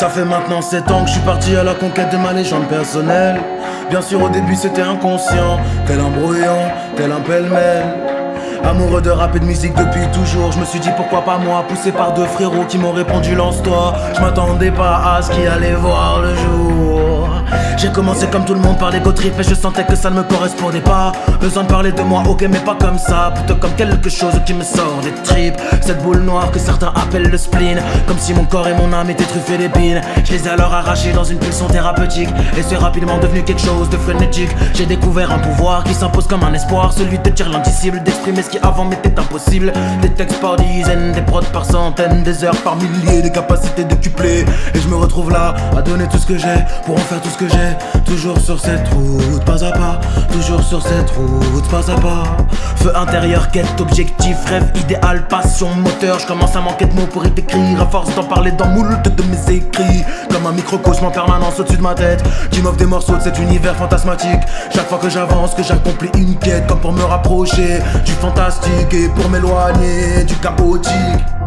Ça fait maintenant 7 ans que je suis parti à la conquête de ma légende personnelle. Bien sûr au début c'était inconscient, tel un brouillon, tel un pêle-mêle. Amoureux de rap et de musique depuis toujours, je me suis dit pourquoi pas moi, poussé par deux frérots qui m'ont répondu lance-toi. Je m'attendais pas à ce qui allait voir le jour. J'ai commencé comme tout le monde par l'ego trip, mais je sentais que ça ne me correspondait pas. Besoin de parler de moi, ok mais pas comme ça, plutôt comme quelque chose qui me sort des tripes. Cette boule noire que certains appellent le spleen, comme si mon corps et mon âme étaient truffés d'épines. Je les ai alors arrachés dans une pulsion thérapeutique, et c'est rapidement devenu quelque chose de frénétique. J'ai découvert un pouvoir qui s'impose comme un espoir, celui de tirer l'indicible, d'exprimer ce qui avant m'était impossible. Des textes par dizaines, des prods par centaines, des heures par milliers, des capacités décuplées. Et je me retrouve là, à donner tout ce que j'ai, pour en faire tout ce que j'ai. Toujours sur cette route, pas à pas, toujours sur cette route, pas à pas. Feu intérieur, quête, objectif, rêve, idéal, passion, moteur. Je commence à manquer de mots pour y décrire, à force d'en parler dans moult de mes écrits. Comme un microcosme en permanence au-dessus de ma tête, qui m'offre des morceaux de cet univers fantasmatique. Chaque fois que j'avance, que j'accomplis une quête, comme pour me rapprocher du fantastique et pour m'éloigner du chaotique.